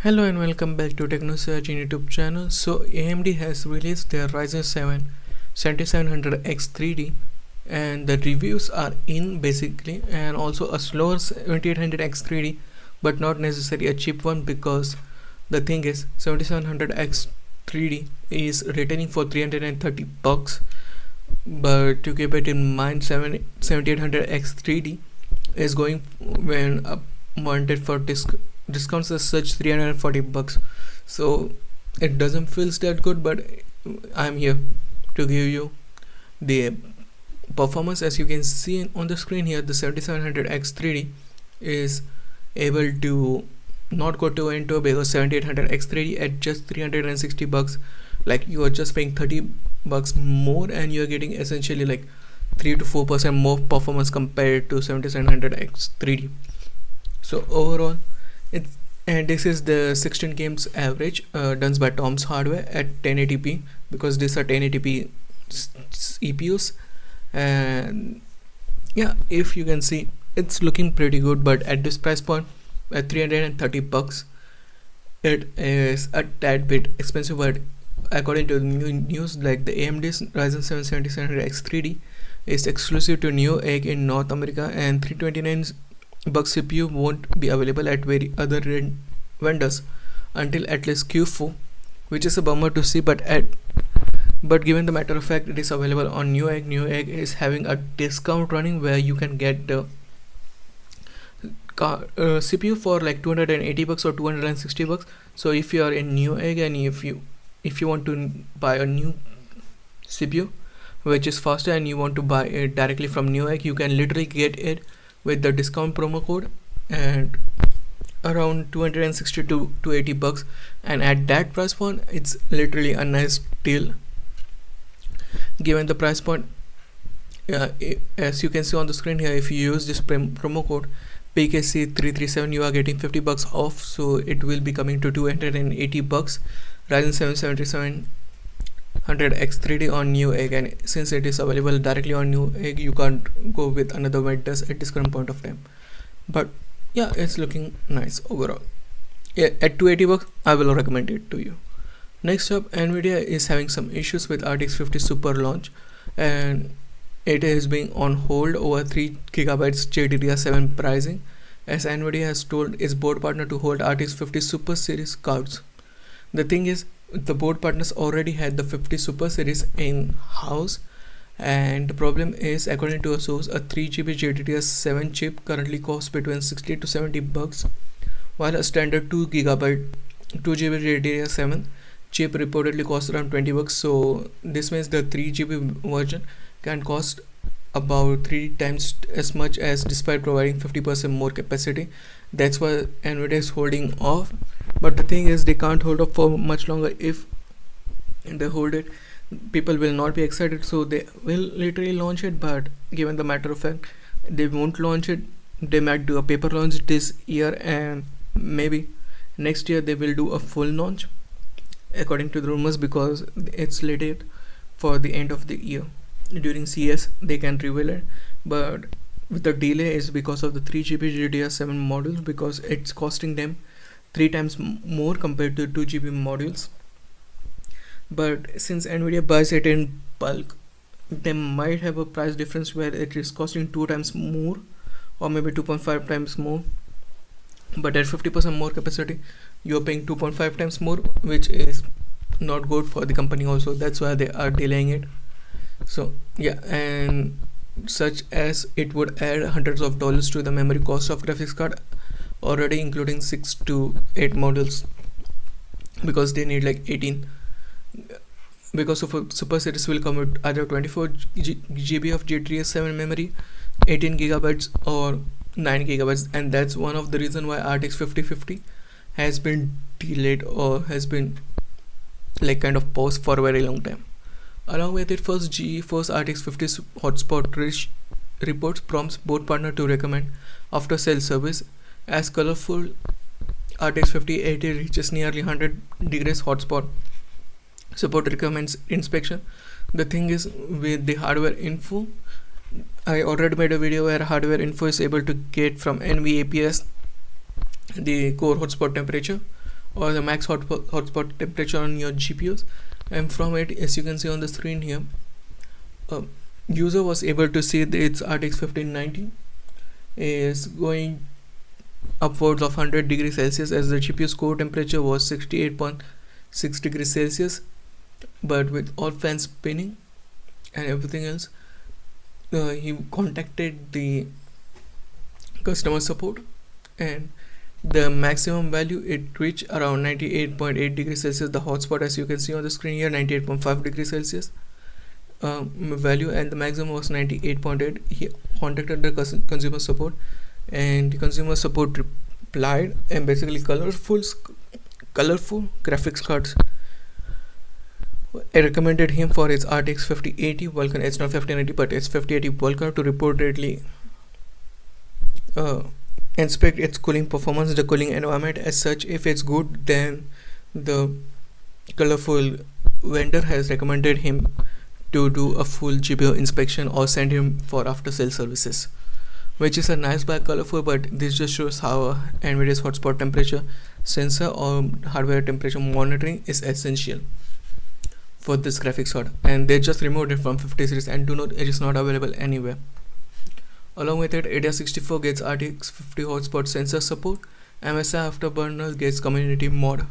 Hello and welcome back to TechnoSearch YouTube channel. So AMD has released their Ryzen 7 7700X 3D and the reviews are in basically, and also a slower 7800X 3D but not necessarily a cheap one, because the thing is 7700X 3D is retailing for $330, but to keep it in mind 7800X 3D is going when wanted for discounts as such $340, so it doesn't feel that good, but I'm here to give you the performance. As you can see on the screen here, the 7700X 3D is able to not go to into a because 7800X 3D at just $360, like you are just paying $30 more and you're getting essentially like 3 to 4% more performance compared to 7700X 3D. So overall, and this is the 16 games average done by Tom's Hardware at 1080p, because these are 1080p EPUs, and yeah, if you can see, it's looking pretty good. But at this price point, at $330, it is a tad bit expensive. But according to the new news, like the AMD's Ryzen 7 7700X 3D is exclusive to Newegg in North America, and $329 CPU won't be available at other vendors until at least Q4, which is a bummer to see. But given the matter of fact, it is available on Newegg. Newegg is having a discount running where you can get the CPU for like $280 or $260. So if you are in Newegg and if you want to buy a new CPU which is faster and you want to buy it directly from Newegg, you can literally get it with the discount promo code and around $260 to $280, and at that price point it's literally a nice deal given the price point. As you can see on the screen here, if you use this promo code PKC337, you are getting $50 off, so it will be coming to $280. Ryzen 7 7700X 3D on Newegg, and since it is available directly on Newegg, you can't go with another vendors at this current point of time. But yeah, it's looking nice overall. Yeah, at $280 I will recommend it to you. Next up, Nvidia is having some issues with RTX 50 Super launch, and it is being on hold over 3GB GDDR7 pricing, as Nvidia has told its board partner to hold RTX 50 Super series cards. The thing is, the board partners already had the 50 Super series in house, and the problem is, according to a source, a 3GB GDDR7 chip currently costs between $60 to $70, while a standard 2GB GDDR7 chip reportedly costs around $20. So this means the 3GB version can cost about 3 times as much, as despite providing 50% more capacity. That's why Nvidia is holding off. But the thing is, they can't hold up for much longer. If they hold it, people will not be excited, so they will literally launch it. But given the matter of fact, they won't launch it. They might do a paper launch this year, and maybe next year they will do a full launch according to the rumors, because it's slated for the end of the year. During CS they can reveal it, but with the delay is because of the 3GB GDDR7 modules, because it's costing them 3 times more compared to 2GB modules. But since Nvidia buys it in bulk, they might have a price difference where it is costing 2 times more or maybe 2.5 times more. But at 50% more capacity, you're paying 2.5 times more, which is not good for the company also. That's why they are delaying it. So yeah, and such as it would add hundreds of dollars to the memory cost of graphics card, already including 6 to 8 models, because they need like 18, because of a Super series will come with either 24GB of GDDR7 memory, 18GB or 9GB, and that's one of the reason why RTX 5050 has been delayed or has been like kind of paused for a very long time. Along with it, first GeForce RTX 50 hotspot reports prompts board partner to recommend after sale service, as colorful RTX 5080 reaches nearly 100 degrees hotspot support recommends inspection. The thing is, with the hardware info, I already made a video where hardware info is able to get from NVAPS the core hotspot temperature or the max hotspot temperature on your GPUs, and from it, as you can see on the screen here, user was able to see that its RTX 1590 is going upwards of 100 degrees Celsius, as the GPU's core temperature was 68.6 degrees Celsius, but with all fans spinning and everything else. He contacted the customer support, and the maximum value it reached around 98.8 degrees Celsius. The hotspot, as you can see on the screen here, 98.5 degrees Celsius value, and the maximum was 98.8. He contacted the consumer support, and the consumer support replied, and basically colorful graphics cards I recommended him for its RTX 5080 Vulkan. It's not 1580, but it's 5080 Vulkan to reportedly inspect its cooling performance, the cooling environment as such. If it's good, then the colorful vendor has recommended him to do a full GPU inspection or send him for after sale services, which is a nice by colorful, but this just shows how NVIDIA's hotspot temperature sensor or hardware temperature monitoring is essential for this graphics card, and they just removed it from 50 series and it is not available anywhere. Along with it, ADA 64 gets RTX 50 hotspot sensor support. MSI Afterburner gets community mod.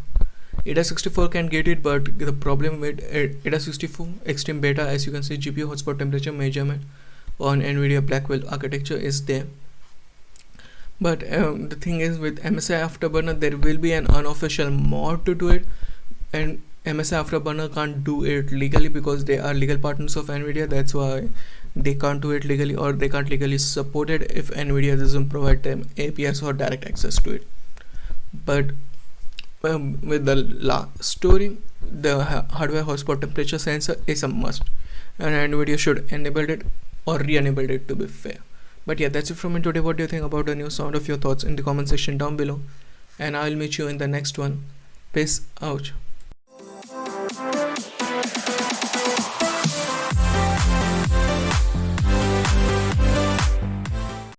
ADA 64 can get it, but the problem with ADA 64 Extreme Beta, as you can see, GPU hotspot temperature measurement on NVIDIA Blackwell architecture is there. But the thing is, with MSI Afterburner, there will be an unofficial mod to do it, and MSI Afterburner can't do it legally because they are legal partners of NVIDIA. That's why they can't do it legally, or they can't legally support it if NVIDIA doesn't provide them APIs or direct access to it. But with the last story, the hardware hotspot temperature sensor is a must, and NVIDIA should enable it or re-enable it, to be fair. But yeah, that's it from me today. What do you think about the news? Sound of your thoughts in the comment section down below, and I'll meet you in the next one. Peace out.